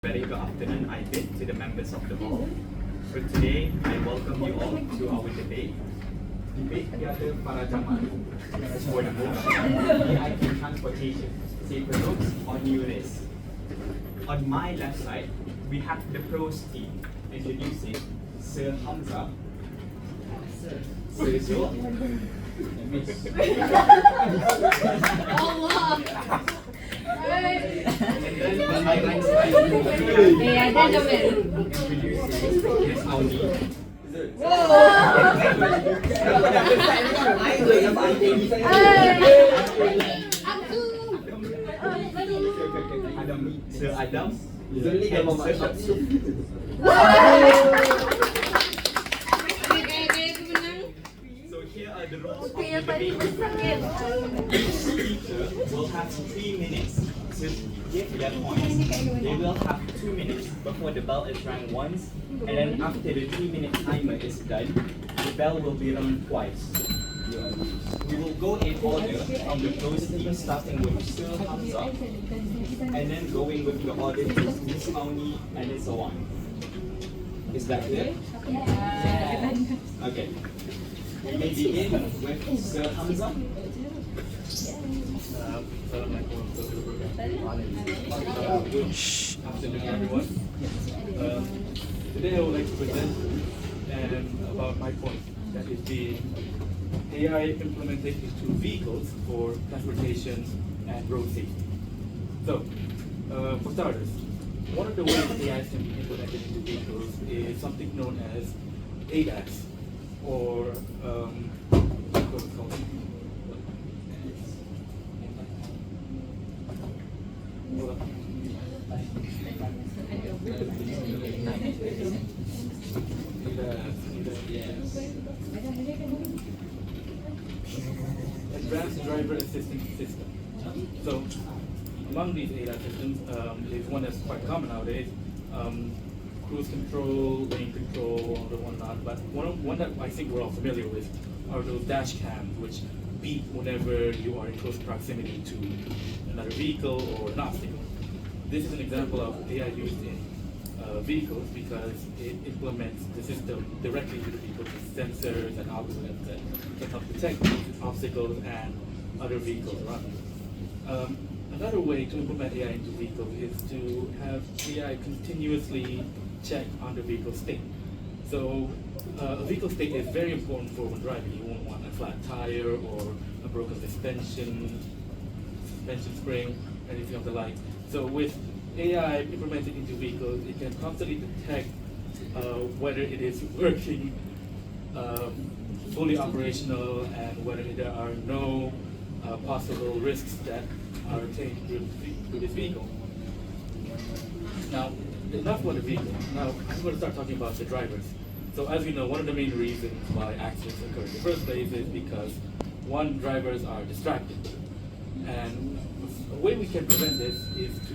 Very good afternoon, I bid to the members of the hall. For today, I welcome you all to our debate. Debate together para Jamal for the motion AI in transportation, safer roads or new risks. On my left side, we have the pros team introducing Sir Hamzah, Sir Joe, and then on my right side, introducing Miss Auni. Sir Adam, and Sir Sufi. So here are the rules of the debate. Each speaker will have 3 minutes to give their points. They will have 2 minutes before the bell is rang once, and then after the 3-minute timer is done, the bell will be rung twice. We will go in order from the close team, starting with Sir Hamzah, and then going with the order to Miss Auni, and then so on. Is that clear? Yeah. Okay. We may begin with Sir Hamzah. Afternoon, everyone. Today I would like to present about my point, that is the AI implemented into vehicles for transportation and road safety. So, for starters, one of the ways AI is implemented into vehicles is something known as ADAS, or what's it called? Hold on. Advanced driver assistance system. So, among these ADAS systems is one that's quite common nowadays. Cruise control, lane control, and whatnot. But one that I think we're all familiar with are those dash cams, which beep whenever you are in close proximity to another vehicle or an obstacle. This is an example of AI used in vehicles because it implements the system directly to the vehicle with sensors and algorithms that can help detect obstacles and other vehicles around you. Another way to implement AI into vehicles is to have AI continuously check on the vehicle state. So a vehicle state is very important for when driving. You won't want a flat tire or a broken suspension spring, anything of the like. So with AI implemented into vehicles, it can constantly detect whether it is working, fully operational, and whether there are no possible risks that are obtained through this vehicle. Now, enough about the vehicle. Now, I'm going to start talking about the drivers. So as we know, one of the main reasons why accidents occur in the first place is because, one, drivers are distracted. And a way we can prevent this is to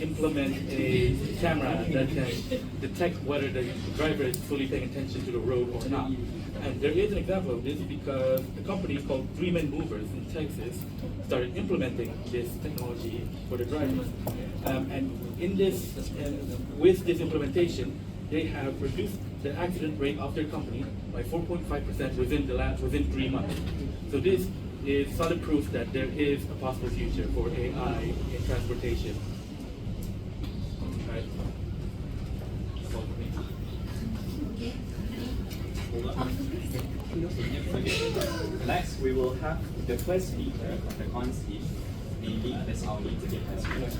implement a camera that can detect whether the driver is fully paying attention to the road or not. And there is an example of this because a company called 3 Men Movers in Texas started implementing this technology for the drivers. And in this, with this implementation, they have reduced the accident rate of their company by 4.5% within 3 months. So this is solid proof that there is a possible future for AI in transportation. Right. Next, we will have the first speaker of the cons team, namely Miss Auni, to give her speech.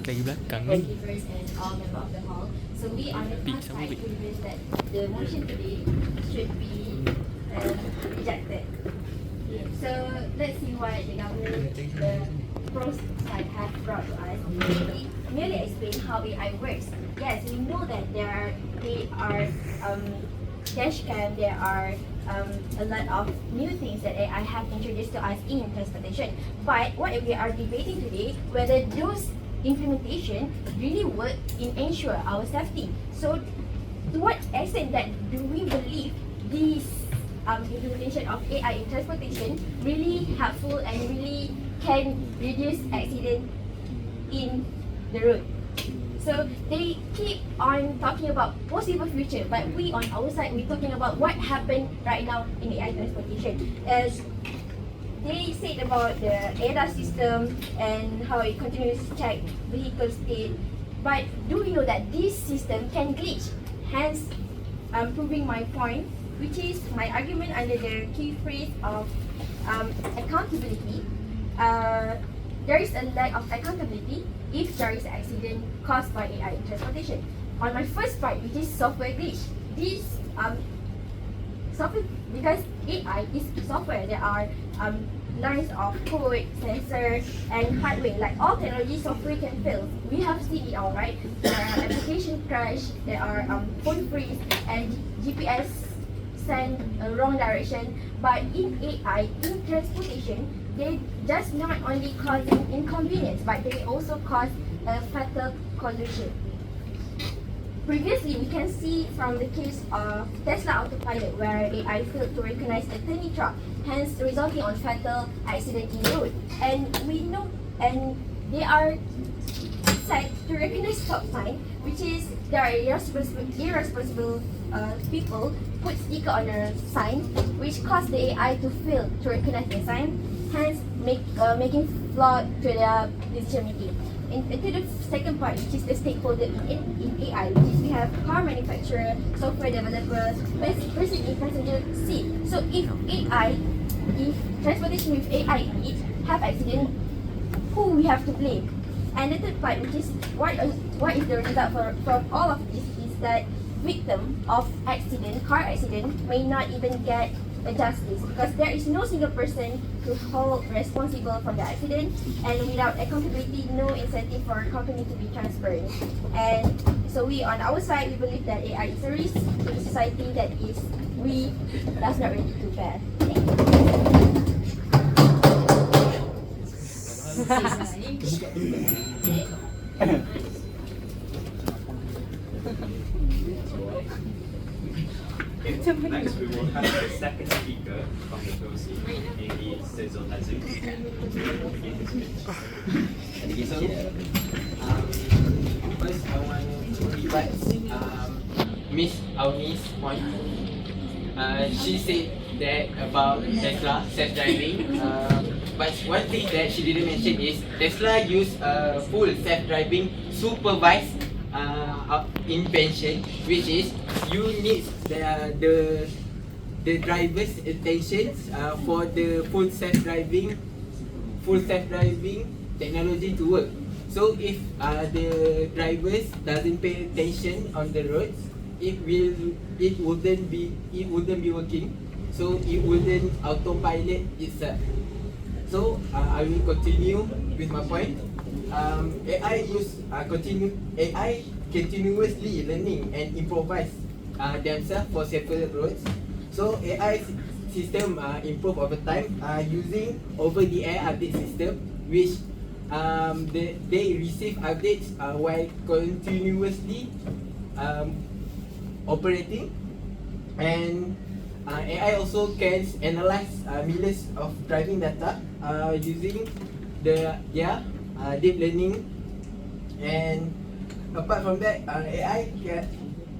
Lagi belakang ni. So we on the first side believe that the motion today should be rejected. So let's see why the government, the pros side have brought to us. We merely explain how AI works. Yes, we know that they are dash cam, there are a lot of new things that AI have introduced to us in transportation. But what we are debating today, whether those implementation really work in ensure our safety. So to what extent that do we believe this implementation of AI in transportation really helpful and really can reduce accident in the road? So they keep on talking about possible future, but we on our side, we're talking about what happened right now in AI transportation. As they said about the ADAS system and how it continues to check vehicle state, but do we know that this system can glitch? Hence, proving my point, which is my argument under the key phrase of accountability. There is a lack of accountability if there is an accident caused by AI in transportation. On my first point, which is software glitch, this software, because AI is software, there are lines of code, sensor, and hardware. Like all technology, software can fail. We have seen it all, right? There are application crash, there are phone freeze, and GPS send a wrong direction. But in AI, in transportation, they just not only causing inconvenience, but they also cause a fatal collision. Previously, we can see from the case of Tesla Autopilot where AI failed to recognize a turning truck, hence resulting on fatal accident in the road. And we know, and they are said to recognize stop sign, which is there are irresponsible people put sticker on the sign, which cause the AI to fail to recognize the sign, hence making flawed to their decision making. Into the second part, which is the stakeholder in AI, which is we have car manufacturer, software developers, person in passenger seat. So if transportation with AI in it have accident, who we have to blame? And the third part, which is what is the result from all of this, is that victim of accident, car accident, may not even get a justice, because there is no single person to hold responsible for the accident, and without accountability, no incentive for a company to be transparent. And so we on our side, we believe that AI is a risk to the society that is that's not ready to bear. Next, we will have the second speaker from the POC, maybe Cecil Hazim. First, I want to rebut Miss Auni's point. She said that about Tesla self-driving, but one thing that she didn't mention is Tesla use full self-driving supervised invention, which is you need the driver's attention for the full self-driving technology to work. So if the drivers doesn't pay attention on the roads, it wouldn't be working. So it wouldn't autopilot itself. So I will continue with my point. AI continuously learning and improvise themselves for several roads. So AI system improve over time using over-the-air update system, which they receive updates while continuously operating. And AI also can analyze millions of driving data using deep learning. And apart from that, AI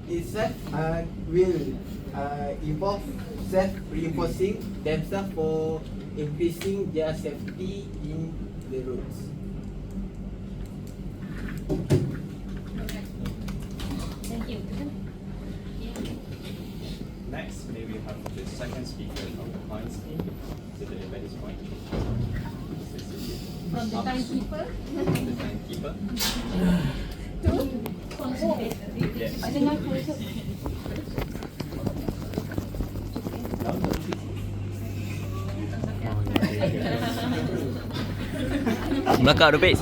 itself will evolve self-reinforcing themselves for increasing their safety in the roads. Thank you. Next, may we have the second speaker of the points team to deliver his point. From the Timekeeper The Timekeeper. to Consolidator. Yes. Dengan closer. Melakar tu, Pek.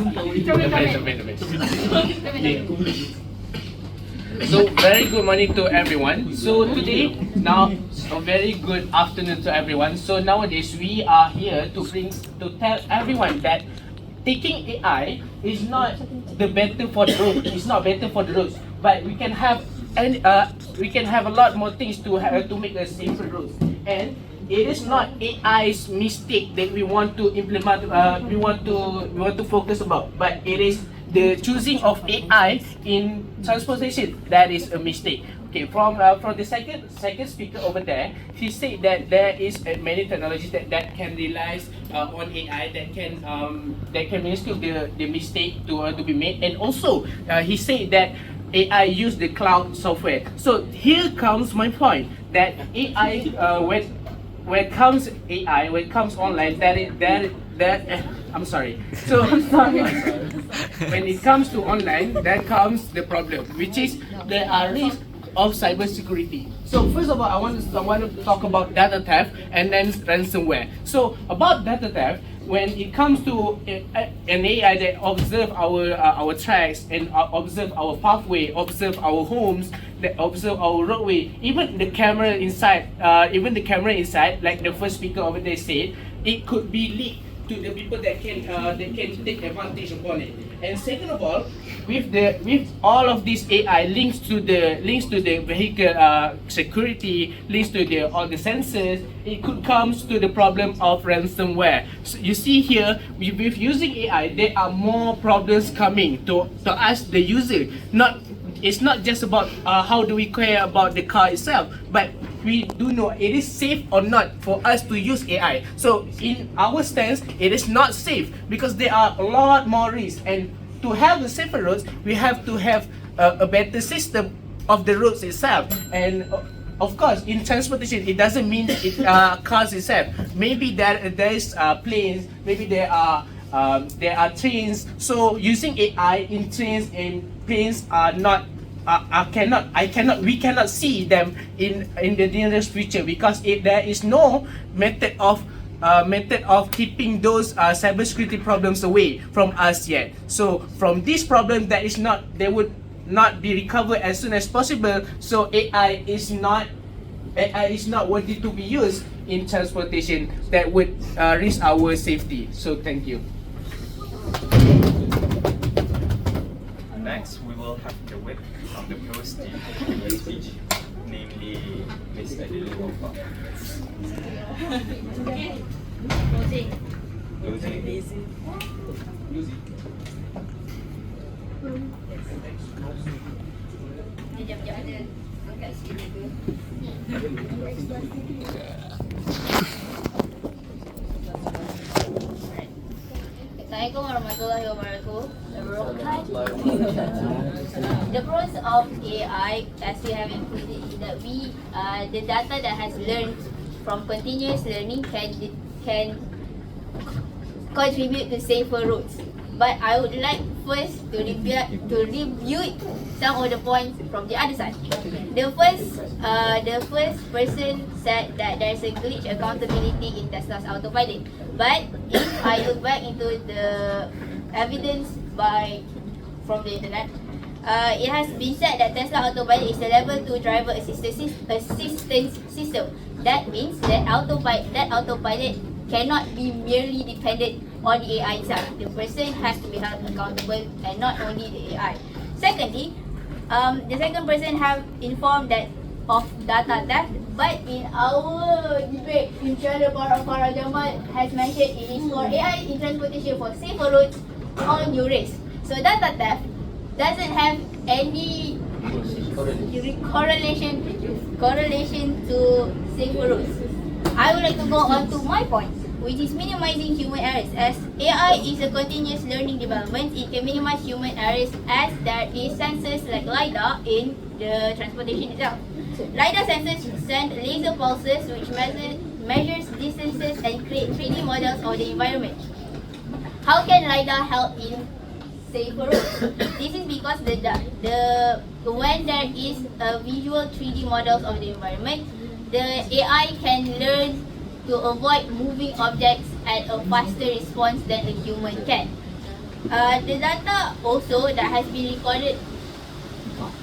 So very good morning to everyone. So today, now a very good afternoon to everyone. So nowadays we are here to tell everyone that taking AI is not the better for the road. It's not better for the roads, but we can have we can have a lot more things to make a safer roads. And it is not AI's mistake that we want to implement. We want to focus about, but it is the choosing of AI in transportation that is a mistake. Okay, from the second speaker over there, he said that there is many technologies that can rely on AI that can minimize the mistake to be made, and also he said that AI use the cloud software. So here comes my point that AI when it comes online, I'm sorry. So when it comes to online, that comes the problem, which is there are risks of cybersecurity. So first of all, I want to talk about data theft and then ransomware. So about data theft, when it comes to an AI that observe our tracks and observe our pathway, observe our homes, that observe our roadway, even the camera inside, like the first speaker over there said, it could be leaked to the people that can take advantage upon it. And second of all, with all of these AI links to the vehicle security, links to all the sensors, it could comes to the problem of ransomware. So you see here, with using AI, there are more problems coming to us, the user. It's not just about how do we care about the car itself, but we do know it is safe or not for us to use AI. So in our stance, it is not safe because there are a lot more risks. And to have the safer roads, we have to have a better system of the roads itself. And of course, in transportation, it doesn't mean cars itself. Maybe there is planes. Maybe there are trains. So using AI in trains and planes are not. We cannot see them in the nearest future because there is no method of keeping those cybersecurity problems away from us yet. So from this problem, they would not be recovered as soon as possible. So AI is not worthy to be used in transportation that would risk our safety. So thank you. Next, we will have the whip from the post team to give a speech, namely Miss Adalia. Assalamualaikum warahmatullahi wabarakatuh. The pros of AI, as we have included, is that the data that has learned from continuous learning can contribute to safer roads. But I would like first to review some of the points from the other side. The first person said that there is a glitch accountability in Tesla's autopilot. But if I look back into the evidence from the internet, it has been said that Tesla autopilot is a level 2 driver assistance system. That means that autopilot cannot be merely dependent on the AI itself. The person has to be held accountable and not only the AI. Secondly, the second person have informed that of data theft, but in our debate, inshallah Fara Jamal has mentioned it is for AI in transportation for safer roads or new risks. So data theft doesn't have any correlation to safer roads. I would like to go on to my point, which is minimizing human errors. As AI is a continuous learning development, it can minimize human errors as there is sensors like LiDAR in the transportation itself. LiDAR sensors send laser pulses which measures distances and create 3D models of the environment. How can LiDAR help in safer roads? This is because when there is a visual 3D models of the environment, the AI can learn to avoid moving objects at a faster response than a human can. The data also that has been recorded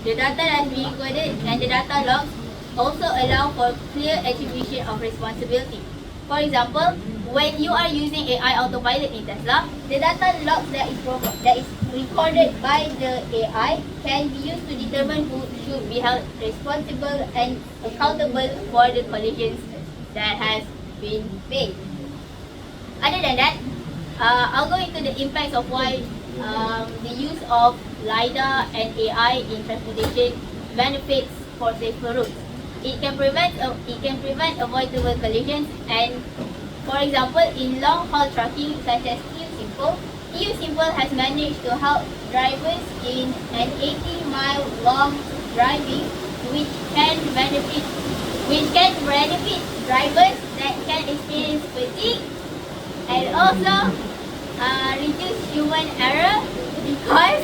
and the data logs also allow for clear attribution of responsibility. For example, when you are using AI autopilot in Tesla, the data logs that is recorded by the AI can be used to determine who should be held responsible and accountable for the collisions that has been made. Other than that, I'll go into the impacts of why the use of LiDAR and AI in transportation benefits for safer roads. It can prevent avoidable collisions, and for example, in long-haul trucking such as EU Simple has managed to help drivers in an 80-mile long driving, which can benefit drivers that can experience fatigue, and also reduce human error because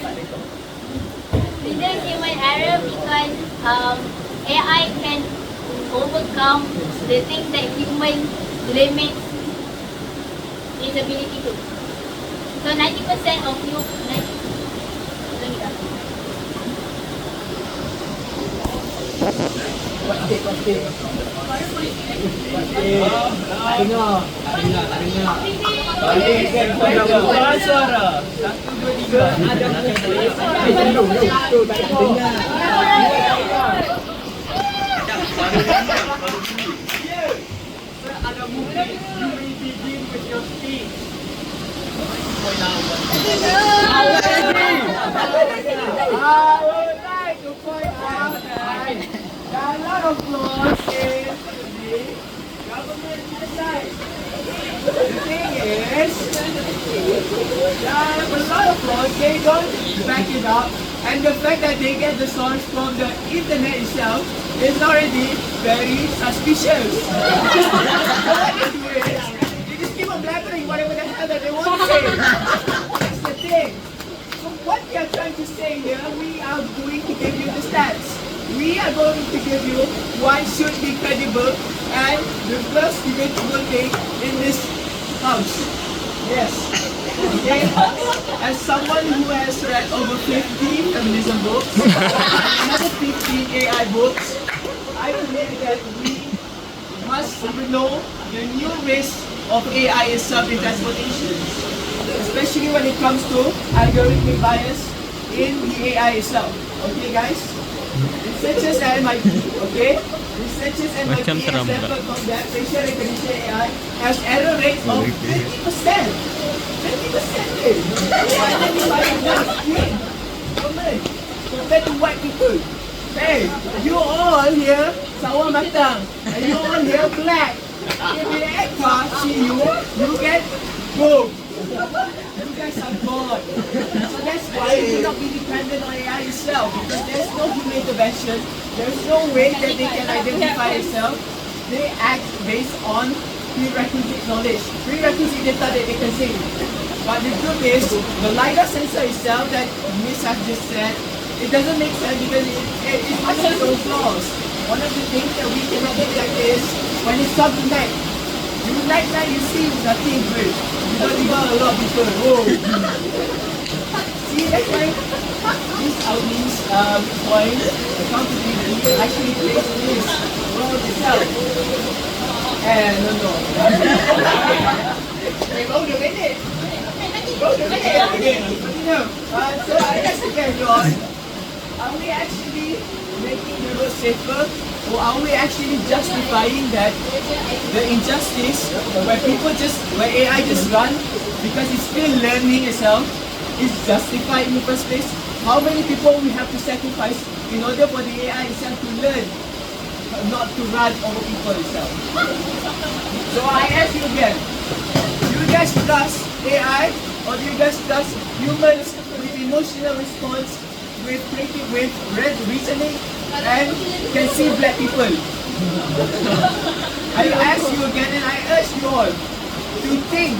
AI can overcome the things that human limits its ability to. So 90% of you, Suara. 1, 2, they don't back it up, and the fact that they get the source from the internet itself is already very suspicious. So what they do is, they just keep on blabbering whatever the hell that they want to say. That's the thing. So what we are trying to say here, we are going to give you the stats. We are going to give you what should be credible and the most debatable thing in this house. Yes. Okay. As someone who has read over 50 feminism books, another 50 AI books, I believe that we must know the new risk of AI itself in transportation, especially when it comes to algorithmic bias in the AI itself. Okay, guys? Researchers at MIT, okay? Researchers at MIT has confirmed that facial recognition AI has error rates of 50%. 50% eh? Compared to white people. Hey, you all here sawan matang, and you all here black. If the car see you, you get boom. You guys are God. So that's why you cannot be dependent on AI itself, because there's no human intervention. There's no way that they can identify itself. They act based on prerequisite knowledge, prerequisite data that they can see. But the truth is, the LiDAR sensor itself that Miss has just said, it doesn't make sense because it has its own flaws. One of the things that we cannot detect is when it's dark night. In night you see nothing good. You don't even a lot of people. Whoa. See, that's why this Auni's point, accountability, actually plays this role itself. No. Go to minute. So I guess again, John, are we actually making the road safer, or are we actually justifying that the injustice where AI just run because it's still learning itself is justified in the first place? How many people we have to sacrifice in order for the AI itself to learn not to run over people itself? So I ask you again, do you guys trust AI? Or do you guys trust humans with emotional response, with creative, with reasoning, and can see black people? I ask you again, and I urge you all to think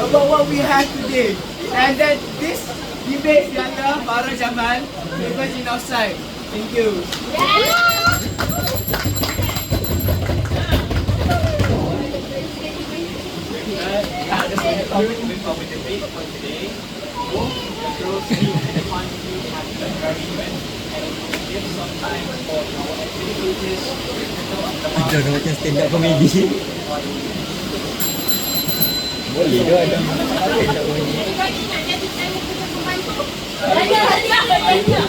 about what we have today, and that this debate, Fara, Jamal, happens in outside. Thank you. Ada macam stand up comedy. Boleh tu ada stand up comedy. Tanya.